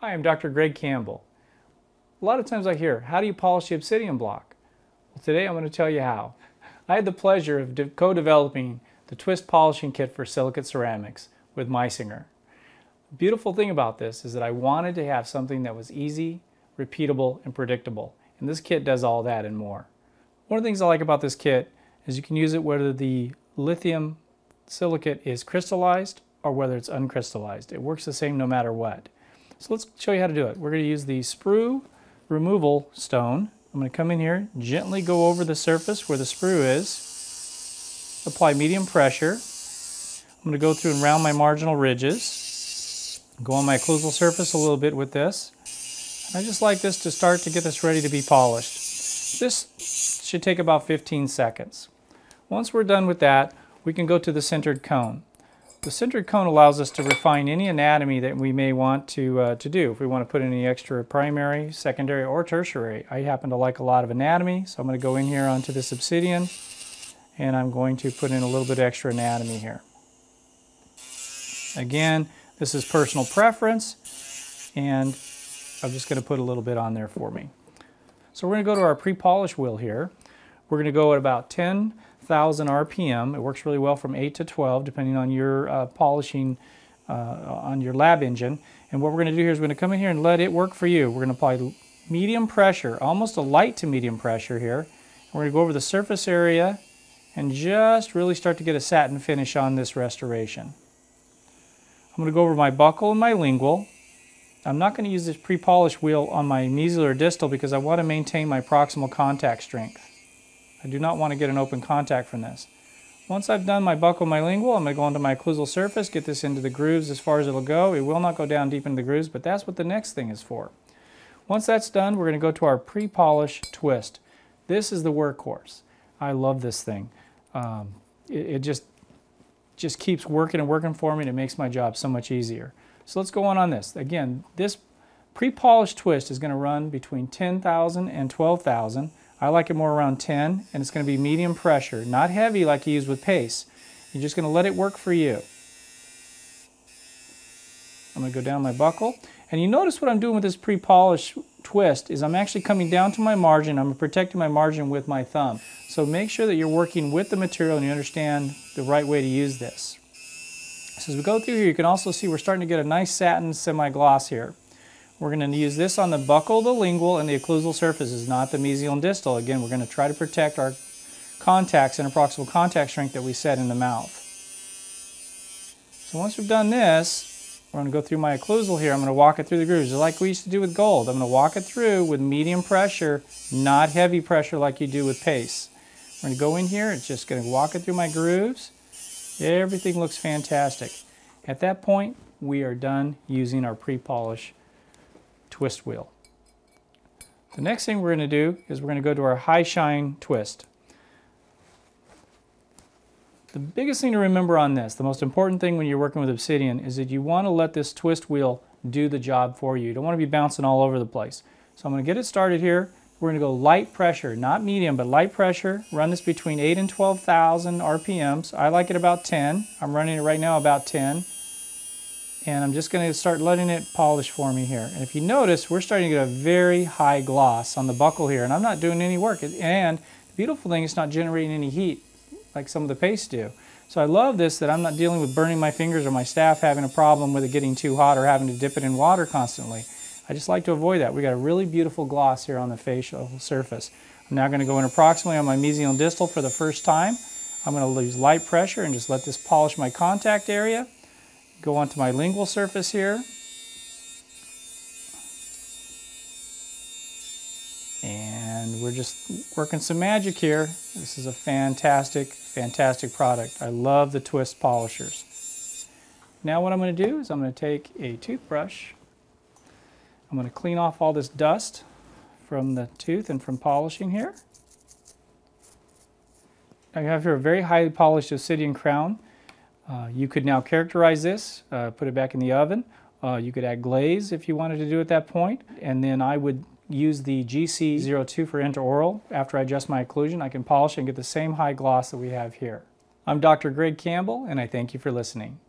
Hi, I'm Dr. Greg Campbell. A lot of times I hear, how do you polish the obsidian block? Well, today I'm going to tell you how. I had the pleasure of co-developing the twist polishing kit for silicate ceramics with MEISINGER. The beautiful thing about this is that I wanted to have something that was easy, repeatable, and predictable. And this kit does all that and more. One of the things I like about this kit is you can use it whether the lithium silicate is crystallized or whether it's uncrystallized. It works the same no matter what. So let's show you how to do it. We're going to use the sprue removal stone. I'm going to come in here, gently go over the surface where the sprue is, apply medium pressure. I'm going to go through and round my marginal ridges, go on my occlusal surface a little bit with this. I just like this to start to get this ready to be polished. This should take about 15 seconds. Once we're done with that, we can go to the centered cone. The centered cone allows us to refine any anatomy that we may want to do. If we want to put in any extra primary, secondary, or tertiary. I happen to like a lot of anatomy, so I'm going to go in here onto this obsidian, and I'm going to put in a little bit extra anatomy here. Again, this is personal preference, and I'm just going to put a little bit on there for me. So we're going to go to our pre-polish wheel here. We're going to go at about 10,000 RPM. It works really well from 8 to 12 depending on your polishing on your lab engine. And what we're going to do here is we're going to come in here and let it work for you. We're going to apply medium pressure, almost a light to medium pressure here. We're going to go over the surface area and just really start to get a satin finish on this restoration. I'm going to go over my buccal and my lingual. I'm not going to use this pre-polish wheel on my mesial or distal because I want to maintain my proximal contact strength. I do not want to get an open contact from this. Once I've done my buccal, my lingual, I'm going to go onto my occlusal surface, get this into the grooves as far as it'll go. It will not go down deep into the grooves, but that's what the next thing is for. Once that's done, we're going to go to our pre-polish twist. This is the workhorse. I love this thing. It just keeps working and working for me, and it makes my job so much easier. So let's go on this. Again, this pre-polished twist is going to run between 10,000 and 12,000. I like it more around 10, and it's going to be medium pressure, not heavy like you use with paste. You're just going to let it work for you. I'm going to go down my buccal, and you notice what I'm doing with this pre-polished twist is I'm actually coming down to my margin. I'm protecting my margin with my thumb. So make sure that you're working with the material and you understand the right way to use this. So as we go through here, you can also see we're starting to get a nice satin semi-gloss here. We're going to use this on the buccal, the lingual, and the occlusal surfaces, not the mesial and distal. Again, we're going to try to protect our contacts and proximal contact strength that we set in the mouth. So once we've done this, we're going to go through my occlusal here. I'm going to walk it through the grooves, just like we used to do with gold. I'm going to walk it through with medium pressure, not heavy pressure like you do with paste. We're going to go in here, it's just going to walk it through my grooves. Everything looks fantastic. At that point, we are done using our pre-polish twist wheel. The next thing we're going to do is we're going to go to our high shine twist. The biggest thing to remember on this, the most important thing when you're working with obsidian, is that you want to let this twist wheel do the job for you. You don't want to be bouncing all over the place. So I'm going to get it started here. We're going to go light pressure, not medium, but light pressure. Run this between 8 and 12,000 RPMs. I like it about 10. I'm running it right now about 10. And I'm just going to start letting it polish for me here. And if you notice, we're starting to get a very high gloss on the buccal here, and I'm not doing any work. And the beautiful thing is it's not generating any heat like some of the pastes do. So I love this, that I'm not dealing with burning my fingers or my staff having a problem with it getting too hot or having to dip it in water constantly. I just like to avoid that. We got a really beautiful gloss here on the facial surface. I'm now going to go in approximately on my mesial and distal for the first time. I'm going to use light pressure and just let this polish my contact area. Go onto my lingual surface here. And we're just working some magic here. This is a fantastic, fantastic product. I love the twist polishers. Now what I'm going to do is I'm going to take a toothbrush. I'm going to clean off all this dust from the tooth and from polishing here. I have here a very highly polished obsidian crown. You could now characterize this, put it back in the oven. You could add glaze if you wanted to do it at that point. And then I would use the GC02 for intraoral. After I adjust my occlusion, I can polish and get the same high gloss that we have here. I'm Dr. Greg Campbell, and I thank you for listening.